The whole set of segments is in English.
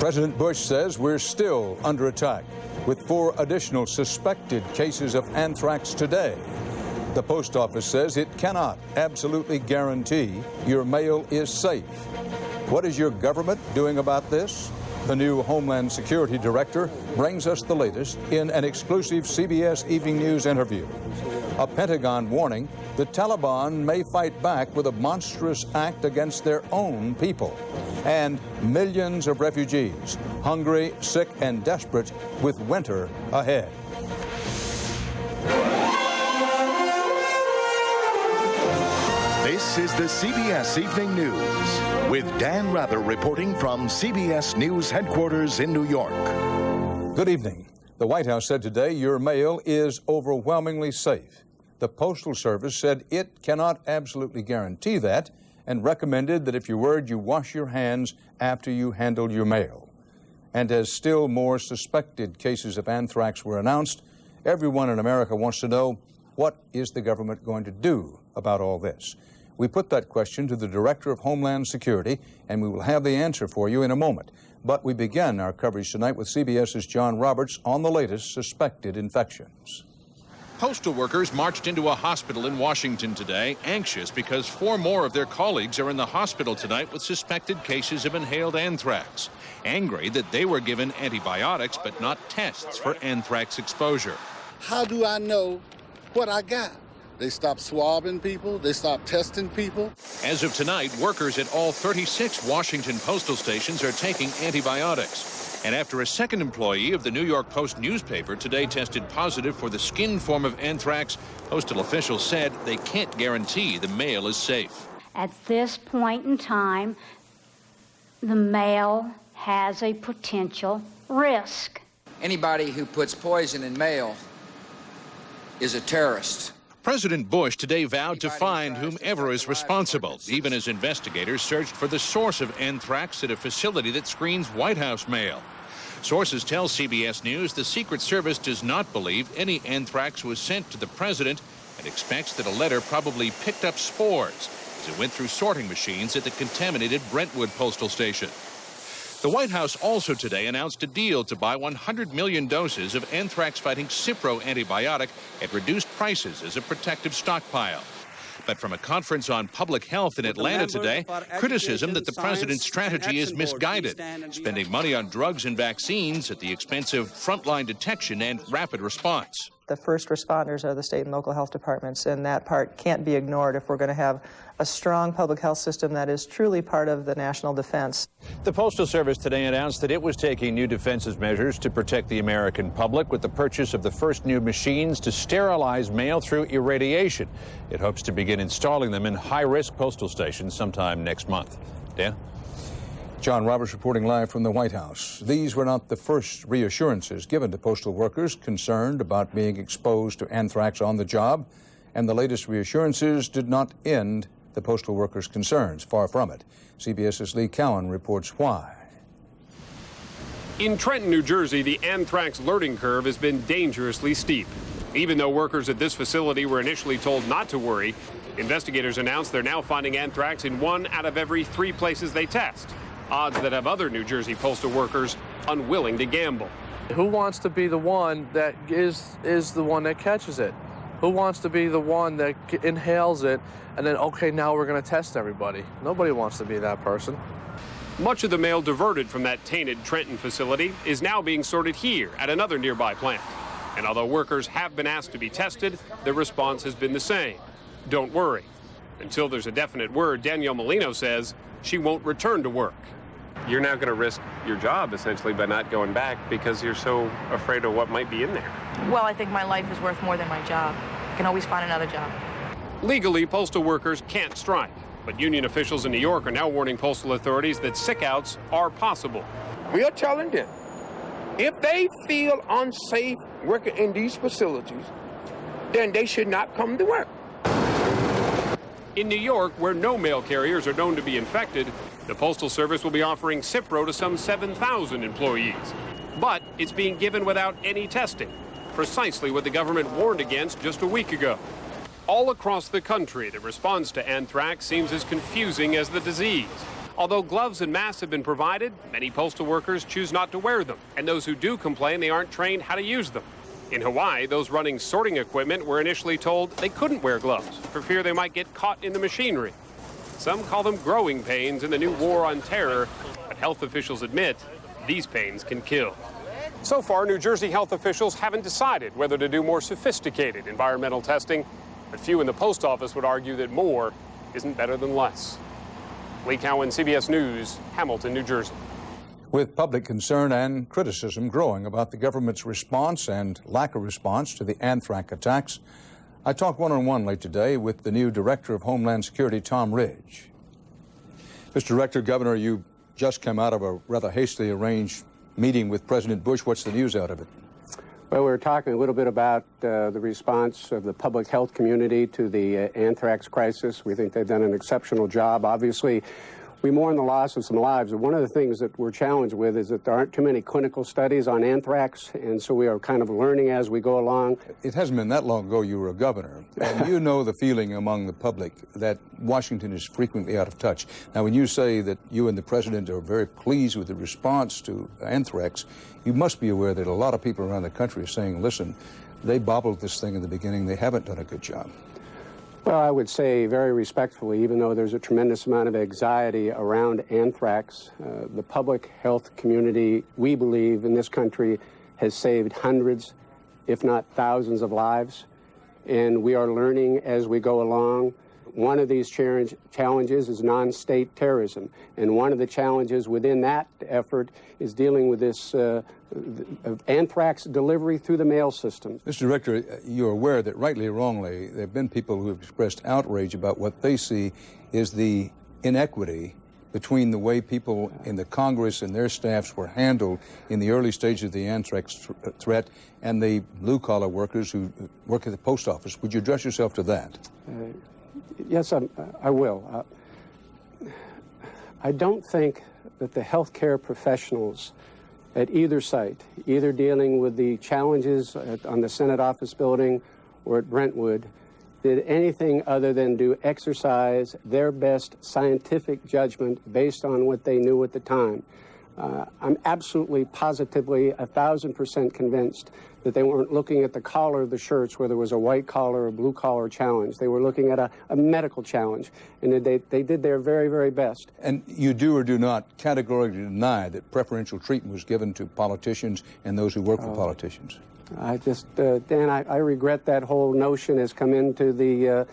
President Bush says we're still under attack, with 4 additional suspected cases of anthrax today. The post office says it cannot absolutely guarantee your mail is safe. What is your government doing about this? The new Homeland Security Director brings us the latest in an exclusive CBS Evening News interview. A Pentagon warning the Taliban may fight back with a monstrous act against their own people. And millions of refugees, hungry, sick, and desperate with winter ahead. This is the CBS Evening News with Dan Rather reporting from CBS News headquarters in New York. Good evening. The White House said today your mail is overwhelmingly safe. The Postal Service said it cannot absolutely guarantee that and recommended that if you're worried, you wash your hands after you handle your mail. And as still more suspected cases of anthrax were announced, everyone in America wants to know, what is the government going to do about all this? We put that question to the Director of Homeland Security, and we will have the answer for you in a moment. But we begin our coverage tonight with CBS's John Roberts on the latest suspected infections. Postal workers marched into a hospital in Washington today, anxious because 4 more of their colleagues are in the hospital tonight with suspected cases of inhaled anthrax. Angry that they were given antibiotics but not tests for anthrax exposure. How do I know what I got? They stopped swabbing people. They stopped testing people. As of tonight, workers at all 36 Washington postal stations are taking antibiotics. And after a second employee of the New York Post newspaper today tested positive for the skin form of anthrax, postal officials said they can't guarantee the mail is safe. At this point in time, the mail has a potential risk. Anybody who puts poison in mail is a terrorist. President Bush today vowed to find whomever is responsible, even as investigators searched for the source of anthrax at a facility that screens White House mail. Sources tell CBS News the Secret Service does not believe any anthrax was sent to the president and expects that a letter probably picked up spores as it went through sorting machines at the contaminated Brentwood postal station. The White House also today announced a deal to buy 100 million doses of anthrax-fighting Cipro antibiotic at reduced prices as a protective stockpile. But from a conference on public health in Atlanta today, criticism that the president's strategy is misguided, spending money on drugs and vaccines at the expense of frontline detection and rapid response. The first responders are the state and local health departments, and that part can't be ignored if we're going to have a strong public health system that is truly part of the national defense. The Postal Service today announced that it was taking new defensive measures to protect the American public with the purchase of the first new machines to sterilize mail through irradiation. It hopes to begin installing them in high-risk postal stations sometime next month. Dan? John Roberts reporting live from the White House. These were not the first reassurances given to postal workers concerned about being exposed to anthrax on the job, and the latest reassurances did not end the postal workers' concerns. Far from it. CBS's Lee Cowan reports why. In Trenton, New Jersey, the anthrax learning curve has been dangerously steep. Even though workers at this facility were initially told not to worry, investigators announced they're now finding anthrax in 1 out of every 3 places they test. Odds that have other New Jersey postal workers unwilling to gamble. Who wants to be the one that is the one that catches it? Who wants to be the one that inhales it and then, okay, now we're going to test everybody? Nobody wants to be that person. Much of the mail diverted from that tainted Trenton facility is now being sorted here at another nearby plant. And although workers have been asked to be tested, their response has been the same. Don't worry. Until there's a definite word, Danielle Molino says she won't return to work. You're now going to risk your job, essentially, by not going back because you're so afraid of what might be in there. Well, I think my life is worth more than my job. I can always find another job. Legally, postal workers can't strike, but union officials in New York are now warning postal authorities that sick-outs are possible. We are telling them, if they feel unsafe working in these facilities, then they should not come to work. In New York, where no mail carriers are known to be infected, the Postal Service will be offering Cipro to some 7,000 employees. But it's being given without any testing, precisely what the government warned against just a week ago. All across the country, the response to anthrax seems as confusing as the disease. Although gloves and masks have been provided, many postal workers choose not to wear them, and those who do complain they aren't trained how to use them. In Hawaii, those running sorting equipment were initially told they couldn't wear gloves for fear they might get caught in the machinery. Some call them growing pains in the new war on terror, but health officials admit these pains can kill. So far, New Jersey health officials haven't decided whether to do more sophisticated environmental testing, but few in the post office would argue that more isn't better than less. Lee Cowan, CBS News, Hamilton, New Jersey. With public concern and criticism growing about the government's response and lack of response to the anthrax attacks, I talked one-on-one late today with the new Director of Homeland Security, Tom Ridge. Mr. Director, Governor, you just came out of a rather hastily arranged meeting with President Bush. What's the news out of it? Well, we're talking a little bit about the response of the public health community to the anthrax crisis. We think they've done an exceptional job. Obviously, we mourn the loss of some lives. And one of the things that we're challenged with is that there aren't too many clinical studies on anthrax, and so we are kind of learning as we go along. It hasn't been that long ago you were a governor, and you know the feeling among the public that Washington is frequently out of touch. Now, when you say that you and the president are very pleased with the response to anthrax, you must be aware that a lot of people around the country are saying, listen, they bobbled this thing in the beginning, they haven't done a good job. Well, I would say very respectfully, even though there's a tremendous amount of anxiety around anthrax, the public health community, we believe, in this country has saved hundreds, if not thousands of lives, and we are learning as we go along. One of these challenges is non-state terrorism, and one of the challenges within that effort is dealing with this anthrax delivery through the mail system. Mr. Director, you're aware that rightly or wrongly, there have been people who have expressed outrage about what they see is the inequity between the way people in the Congress and their staffs were handled in the early stages of the anthrax threat and the blue-collar workers who work at the post office. Would you address yourself to that? Yes, I will. I don't think that the healthcare professionals at either site, either dealing with the challenges on the Senate office building or at Brentwood, did anything other than exercise their best scientific judgment based on what they knew at the time. I'm absolutely, positively, 1,000% convinced that they weren't looking at the collar of the shirts, whether it was a white collar or blue collar challenge. They were looking at a medical challenge, and they did their very, very best. And you do or do not categorically deny that preferential treatment was given to politicians and those who work for politicians? I just, Dan, I regret that whole notion has come into the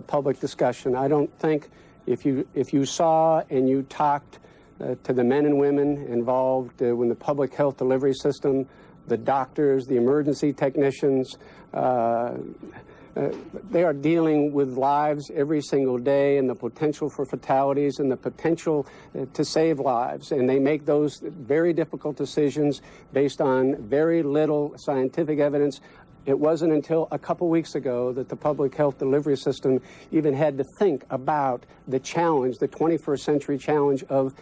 public discussion. I don't think if you saw and you talked to the men and women involved in the public health delivery system, the doctors, the emergency technicians, they are dealing with lives every single day and the potential for fatalities and the potential to save lives. And they make those very difficult decisions based on very little scientific evidence. It wasn't until a couple weeks ago that the public health delivery system even had to think about the challenge, the 21st century challenge of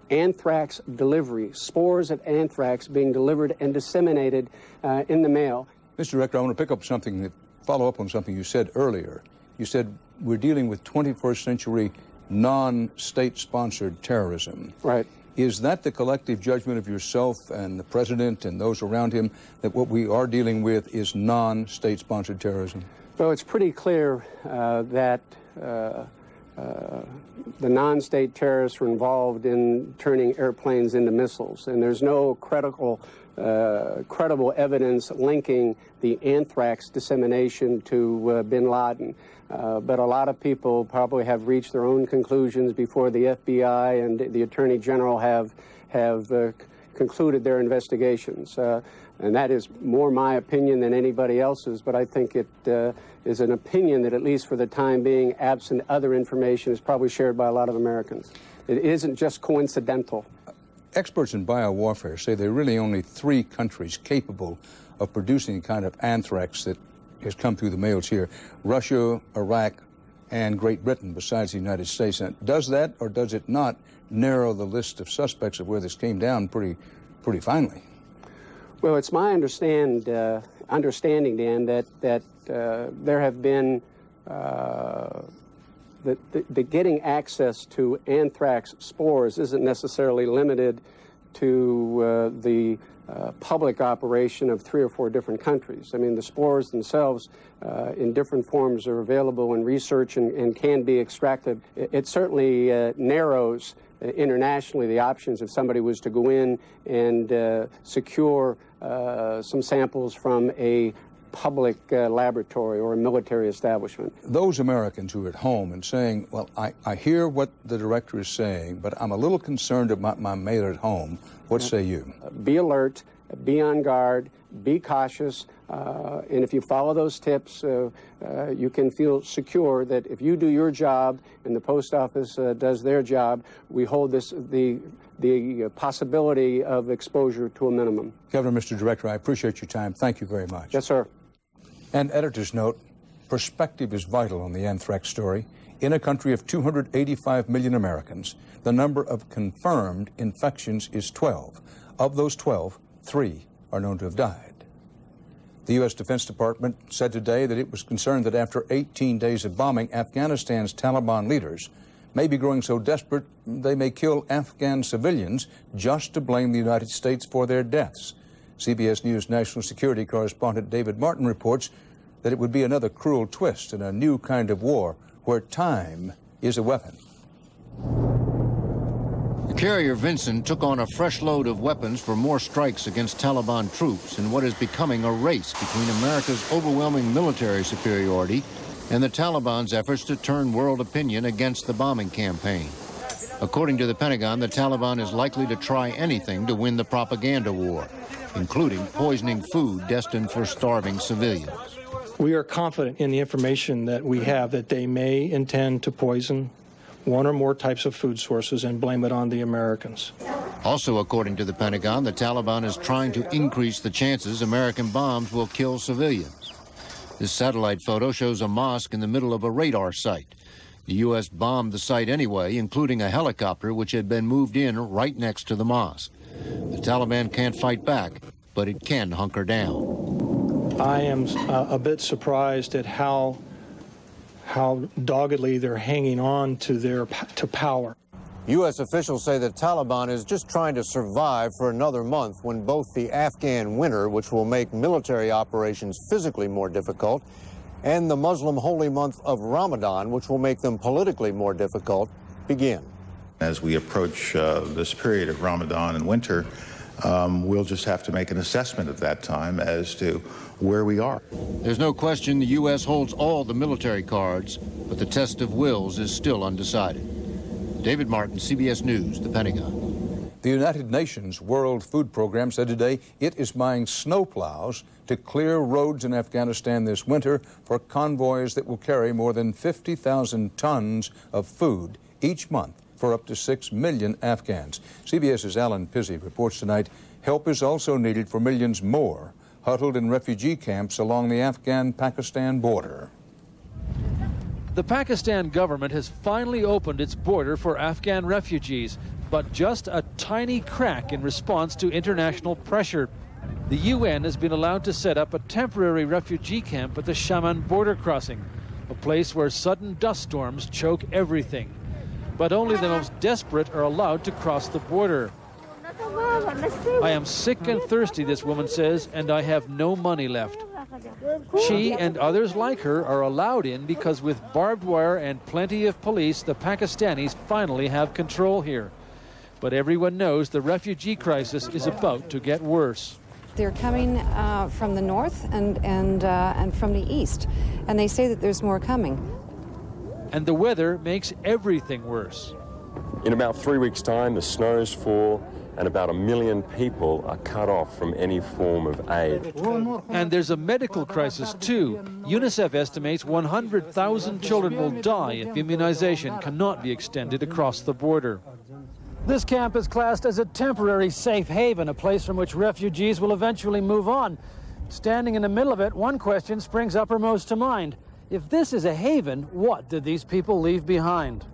anthrax delivery, spores of anthrax being delivered and disseminated in the mail. Mr. Director, I want to pick up something that follow up on something you said earlier. You said we're dealing with 21st century non-state sponsored terrorism. Right. Is that the collective judgment of yourself and the president and those around him that what we are dealing with is non-state sponsored terrorism? Well, it's pretty clear that the non-state terrorists were involved in turning airplanes into missiles, and there's no credible evidence linking the anthrax dissemination to bin Laden. But a lot of people probably have reached their own conclusions before the FBI and the Attorney General have concluded their investigations. And that is more my opinion than anybody else's, but I think it is an opinion that, at least for the time being, absent other information, is probably shared by a lot of Americans. It isn't just coincidental. Experts in biowarfare say there are really only 3 countries capable of producing the kind of anthrax that has come through the mails here: Russia, Iraq, and Great Britain, besides the United States. And does that or does it not narrow the list of suspects of where this came down pretty finely? Well, it's my understanding, Dan, that there have been that getting access to anthrax spores isn't necessarily limited to the public operation of 3 or 4 different countries. I mean, the spores themselves in different forms are available in research and can be extracted. It certainly narrows internationally the options if somebody was to go in and secure some samples from a public laboratory or a military establishment. Those Americans who are at home and saying, well, I hear what the director is saying, but I'm a little concerned about my mail at home. What say you? Be alert, be on guard, be cautious, and if you follow those tips, you can feel secure that if you do your job and the post office does their job, we hold the possibility of exposure to a minimum. Governor, Mr. Director, I appreciate your time. Thank you very much. Yes, sir. And editor's note, perspective is vital on the anthrax story. In a country of 285 million Americans, the number of confirmed infections is 12. Of those 12, 3 are known to have died. The U.S. Defense Department said today that it was concerned that after 18 days of bombing, Afghanistan's Taliban leaders may be growing so desperate they may kill Afghan civilians just to blame the United States for their deaths. CBS News national security correspondent David Martin reports that it would be another cruel twist in a new kind of war where time is a weapon. The carrier Vincent took on a fresh load of weapons for more strikes against Taliban troops in what is becoming a race between America's overwhelming military superiority and the Taliban's efforts to turn world opinion against the bombing campaign. According to the Pentagon, the Taliban is likely to try anything to win the propaganda war, including poisoning food destined for starving civilians. We are confident in the information that we have that they may intend to poison one or more types of food sources and blame it on the Americans. Also, according to the Pentagon, the Taliban is trying to increase the chances American bombs will kill civilians. This satellite photo shows a mosque in the middle of a radar site. The U.S. bombed the site anyway, including a helicopter which had been moved in right next to the mosque. The Taliban can't fight back, but it can hunker down. I am a bit surprised at how doggedly they're hanging on to power. U.S. officials say the Taliban is just trying to survive for another month when both the Afghan winter, which will make military operations physically more difficult, and the Muslim holy month of Ramadan, which will make them politically more difficult, begin. As we approach this period of Ramadan and winter, we'll just have to make an assessment at that time as to where we are. There's no question the U.S. holds all the military cards, but the test of wills is still undecided. David Martin, CBS News, the Pentagon. The United Nations World Food Program said today it is buying snowplows to clear roads in Afghanistan this winter for convoys that will carry more than 50,000 tons of food each month for up to 6 million Afghans. CBS's Alan Pizzi reports tonight help is also needed for millions more huddled in refugee camps along the Afghan-Pakistan border. The Pakistan government has finally opened its border for Afghan refugees, but just a tiny crack in response to international pressure. The UN has been allowed to set up a temporary refugee camp at the Shaman border crossing, a place where sudden dust storms choke everything. But only the most desperate are allowed to cross the border. I am sick and thirsty, this woman says, and I have no money left. She and others like her are allowed in because with barbed wire and plenty of police, the Pakistanis finally have control here. But everyone knows the refugee crisis is about to get worse. They're coming from the north and from the east, and they say that there's more coming. And the weather makes everything worse. In about 3 weeks' time, the snows fall, and about 1 million people are cut off from any form of aid. And there's a medical crisis, too. UNICEF estimates 100,000 children will die if immunization cannot be extended across the border. This camp is classed as a temporary safe haven, a place from which refugees will eventually move on. Standing in the middle of it, one question springs uppermost to mind. If this is a haven, what did these people leave behind?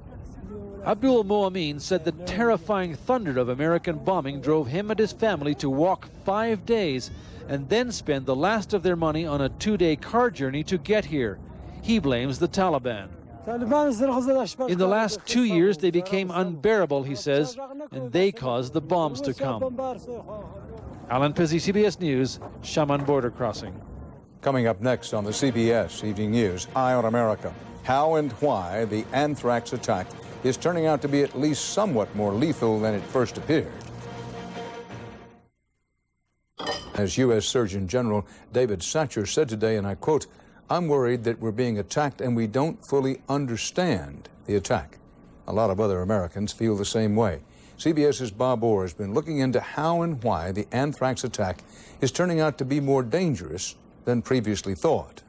Abdul Moamin said the terrifying thunder of American bombing drove him and his family to walk 5 days and then spend the last of their money on a 2-day car journey to get here. He blames the Taliban. In the last 2 years, they became unbearable, he says, and they caused the bombs to come. Alan Pizzi, CBS News, Shaman border crossing. Coming up next on the CBS Evening News, Eye on America, how and why the anthrax attack is turning out to be at least somewhat more lethal than it first appeared. As U.S. Surgeon General David Satcher said today, and I quote, "I'm worried that we're being attacked and we don't fully understand the attack." A lot of other Americans feel the same way. CBS's Bob Orr has been looking into how and why the anthrax attack is turning out to be more dangerous than previously thought.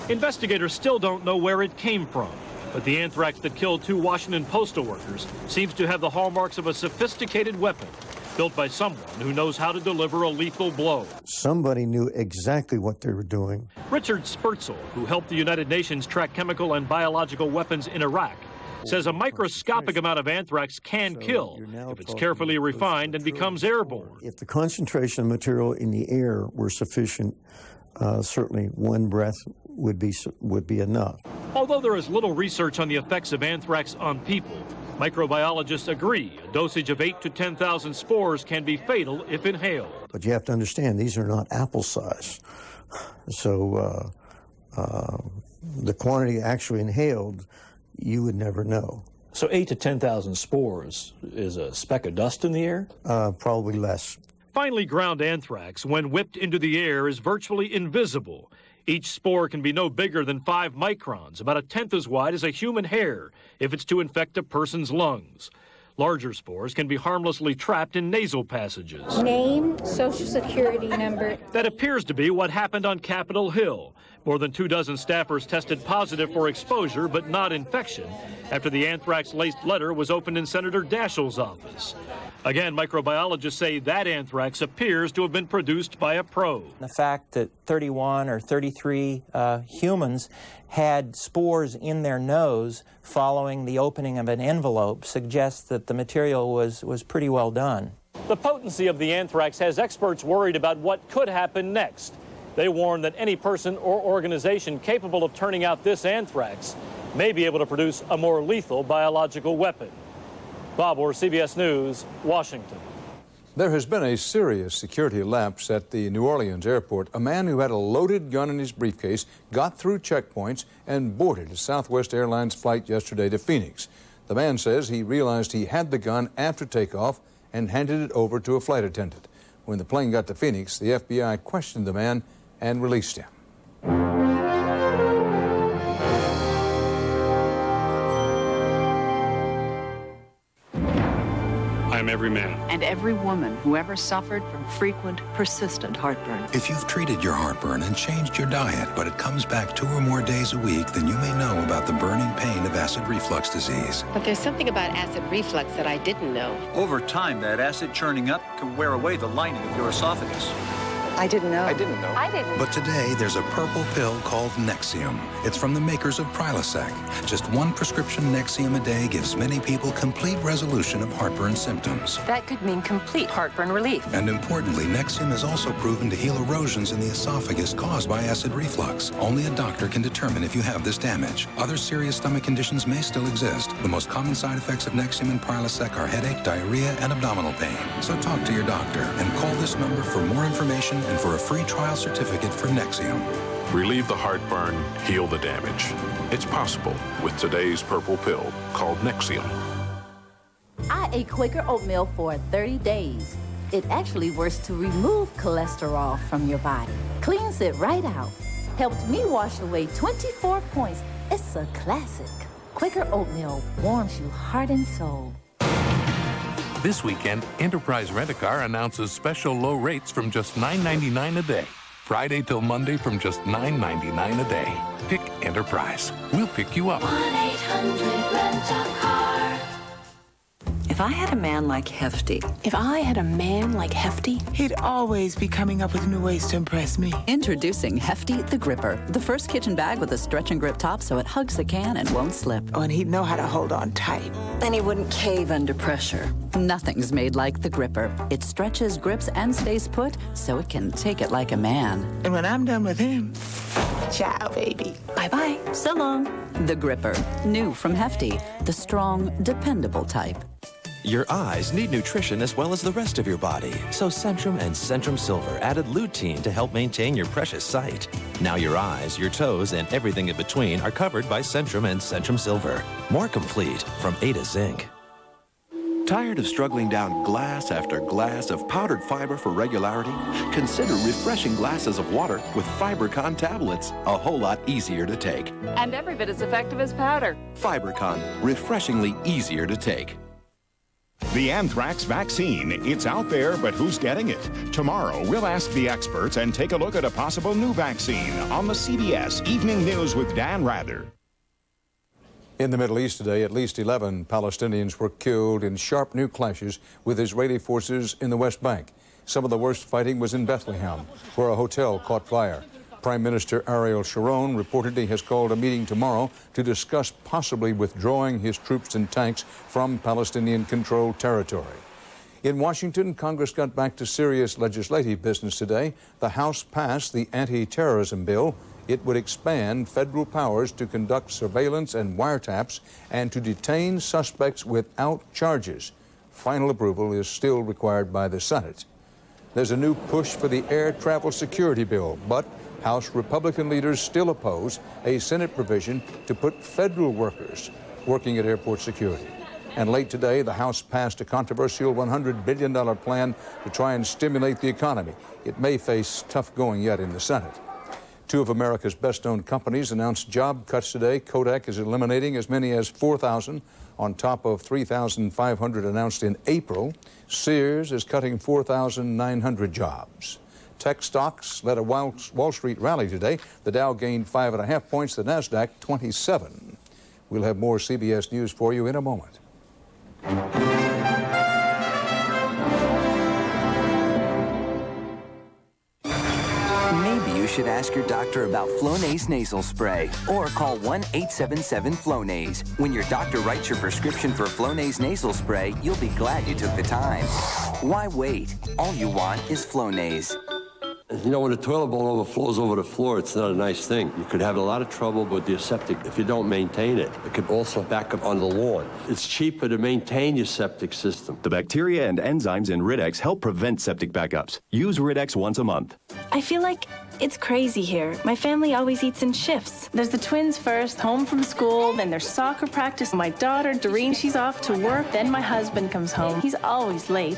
Investigators still don't know where it came from, but the anthrax that killed 2 Washington postal workers seems to have the hallmarks of a sophisticated weapon built by someone who knows how to deliver a lethal blow. Somebody knew exactly what they were doing. Richard Spurtzel, who helped the United Nations track chemical and biological weapons in Iraq, says a microscopic amount of anthrax can kill if it's carefully refined and becomes airborne. If the concentration of material in the air were sufficient, certainly one breath would be enough. Although there is little research on the effects of anthrax on people, microbiologists agree a dosage of 8,000 to 10,000 spores can be fatal if inhaled. But you have to understand, these are not apple size. So the quantity actually inhaled, you would never know. So 8,000 to 10,000 spores is a speck of dust in the air? Probably less. Finely ground anthrax, when whipped into the air, is virtually invisible. Each spore can be no bigger than 5 microns, about 1/10 as wide as a human hair, if it's to infect a person's lungs. Larger spores can be harmlessly trapped in nasal passages. Name, social security number. That appears to be what happened on Capitol Hill. More than 24 staffers tested positive for exposure, but not infection, after the anthrax-laced letter was opened in Senator Daschle's office. Again, microbiologists say that anthrax appears to have been produced by a probe. The fact that 31 or 33 humans had spores in their nose following the opening of an envelope suggests that the material was pretty well done. The potency of the anthrax has experts worried about what could happen next. They warn that any person or organization capable of turning out this anthrax may be able to produce a more lethal biological weapon. Bob Orr, CBS News, Washington. There has been a serious security lapse at the New Orleans airport. A man who had a loaded gun in his briefcase got through checkpoints and boarded a Southwest Airlines flight yesterday to Phoenix. The man says he realized he had the gun after takeoff and handed it over to a flight attendant. When the plane got to Phoenix, the FBI questioned the man and released him. I'm every man. And every woman who ever suffered from frequent, persistent heartburn. If you've treated your heartburn and changed your diet, but it comes back 2 or more days a week, then you may know about the burning pain of acid reflux disease. But there's something about acid reflux that I didn't know. Over time, that acid churning up can wear away the lining of your esophagus. I didn't know. I didn't know. I didn't. But today, there's a purple pill called Nexium. It's from the makers of Prilosec. Just 1 prescription Nexium a day gives many people complete resolution of heartburn symptoms. That could mean complete heartburn relief. And importantly, Nexium is also proven to heal erosions in the esophagus caused by acid reflux. Only a doctor can determine if you have this damage. Other serious stomach conditions may still exist. The most common side effects of Nexium and Prilosec are headache, diarrhea, and abdominal pain. So talk to your doctor and call this number for more information and for a free trial certificate for Nexium. Relieve the heartburn, heal the damage. It's possible with today's purple pill called Nexium. I ate Quaker oatmeal for 30 days. It actually works to remove cholesterol from your body. Cleans it right out. Helped me wash away 24 points. It's a classic. Quaker oatmeal warms you heart and soul. This weekend, Enterprise Rent-A-Car announces special low rates from just $9.99 a day. Friday till Monday from just $9.99 a day. Pick Enterprise. We'll pick you up. 1-800-RENT-A-CAR. If I had a man like Hefty. If I had a man like Hefty, he'd always be coming up with new ways to impress me. Introducing Hefty the Gripper, the first kitchen bag with a stretch and grip top so it hugs the can and won't slip. Oh, and he'd know how to hold on tight. And he wouldn't cave under pressure. Nothing's made like the Gripper. It stretches, grips, and stays put so it can take it like a man. And when I'm done with him, ciao, baby. Bye-bye. So long. The Gripper, new from Hefty, the strong, dependable type. Your eyes need nutrition as well as the rest of your body, so Centrum and Centrum Silver added lutein to help maintain your precious sight. Now your eyes, your toes, and everything in between are covered by Centrum and Centrum Silver. More complete from A to Zinc. Tired of struggling down glass after glass of powdered fiber for regularity? Consider refreshing glasses of water with FiberCon tablets. A whole lot easier to take. And every bit as effective as powder. FiberCon, refreshingly easier to take. The anthrax vaccine. It's out there, but who's getting it? Tomorrow, we'll ask the experts and take a look at a possible new vaccine on the CBS Evening News with Dan Rather. In the Middle East today, at least 11 Palestinians were killed in sharp new clashes with Israeli forces in the West Bank. Some of the worst fighting was in Bethlehem, where a hotel caught fire. Prime Minister Ariel Sharon reportedly has called a meeting tomorrow to discuss possibly withdrawing his troops and tanks from Palestinian-controlled territory. In Washington, Congress got back to serious legislative business today. The House passed the anti-terrorism bill. It would expand federal powers to conduct surveillance and wiretaps and to detain suspects without charges. Final approval is still required by the Senate. There's a new push for the air travel security bill, but House Republican leaders still oppose a Senate provision to put federal workers working at airport security. And late today, the House passed a controversial $100 billion plan to try and stimulate the economy. It may face tough going yet in the Senate. Two of America's best-known companies announced job cuts today. Kodak is eliminating as many as 4,000 on top of 3,500 announced in April. Sears is cutting 4,900 jobs. Tech stocks led a Wall Street rally today. The Dow gained 5.5 points, the Nasdaq 27. We'll have more CBS News for you in a moment. Maybe you should ask your doctor about Flonase nasal spray or call 1-877-FLONASE. When your doctor writes your prescription for Flonase nasal spray, you'll be glad you took the time. Why wait? All you want is Flonase. You know, when a toilet bowl overflows over the floor, it's not a nice thing. You could have a lot of trouble with your septic if you don't maintain it. It could also back up on the lawn. It's cheaper to maintain your septic system. The bacteria and enzymes in Rid-X help prevent septic backups. Use Rid-X once a month. I feel like it's crazy here. My family always eats in shifts. There's the twins first, home from school, then there's soccer practice. My daughter, Doreen, she's off to work. Then my husband comes home. He's always late.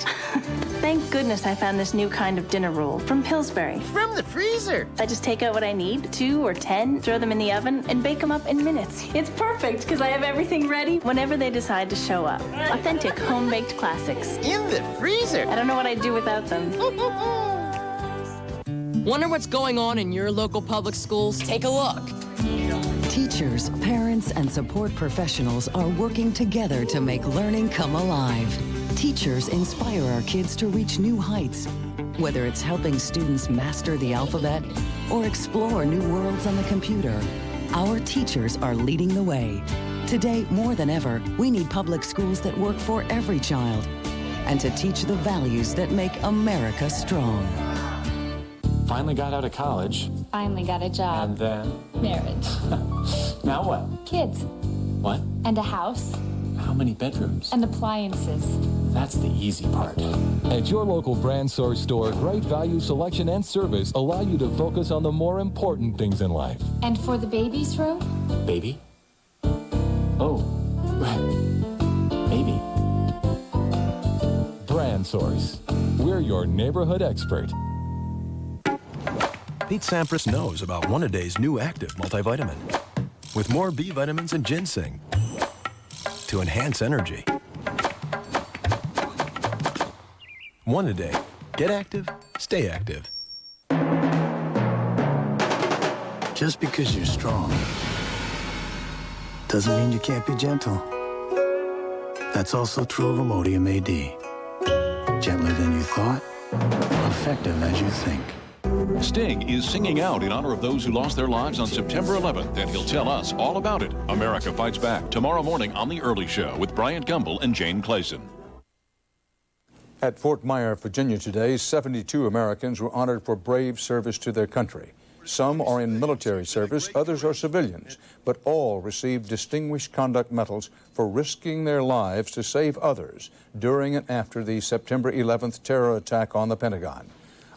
Thank goodness I found this new kind of dinner roll from Pillsbury. From the freezer. I just take out what I need, 2 or 10, throw them in the oven, and bake them up in minutes. It's perfect because I have everything ready whenever they decide to show up. Authentic home-baked classics. In the freezer. I don't know what I'd do without them. Wonder what's going on in your local public schools? Take a look. Teachers, parents, and support professionals are working together to make learning come alive. Teachers inspire our kids to reach new heights, whether it's helping students master the alphabet or explore new worlds on the computer. Our teachers are leading the way. Today, more than ever, we need public schools that work for every child and to teach the values that make America strong. Finally got out of college. Finally got a job. And then? Marriage. Now what? Kids. What? And a house. How many bedrooms? And appliances. That's the easy part. At your local brand source store, great value, selection, and service allow you to focus on the more important things in life. And for the baby's room? Baby? Oh, baby. Brand Source. We're your neighborhood expert. Pete Sampras knows about One-A-Day's new active multivitamin with more B vitamins and ginseng to enhance energy. One-A-Day. Get active, stay active. Just because you're strong doesn't mean you can't be gentle. That's also true of Imodium AD. Gentler than you thought, effective as you think. Sting is singing out in honor of those who lost their lives on September 11th, and he'll tell us all about it. America Fights Back, tomorrow morning on The Early Show with Bryant Gumbel and Jane Clayson. At Fort Myer, Virginia today, 72 Americans were honored for brave service to their country. Some are in military service, others are civilians, but all received Distinguished Conduct Medals for risking their lives to save others during and after the September 11th terror attack on the Pentagon.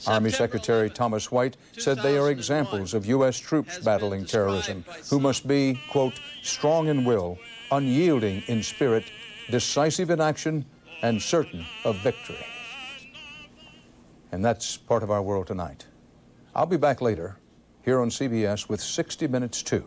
Army Secretary Thomas White said they are examples of U.S. troops battling terrorism who must be, quote, strong in will, unyielding in spirit, decisive in action, and certain of victory. And that's part of our world tonight. I'll be back later here on CBS with 60 Minutes 2.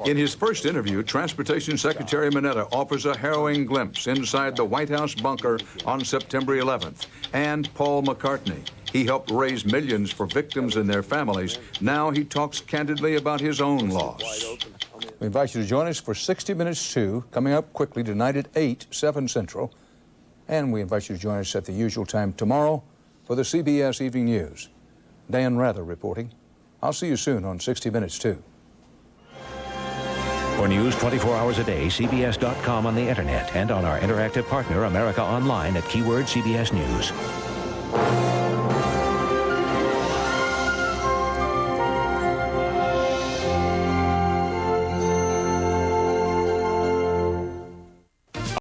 In his first interview, Transportation Secretary Mineta offers a harrowing glimpse inside the White House bunker on September 11th. And Paul McCartney. He helped raise millions for victims and their families. Now he talks candidly about his own loss. We invite you to join us for 60 Minutes 2, coming up quickly tonight at 8, 7 Central. And we invite you to join us at the usual time tomorrow for the CBS Evening News. Dan Rather reporting. I'll see you soon on 60 Minutes 2. For news 24 hours a day, CBS.com on the internet and on our interactive partner, America Online, at keyword CBS News.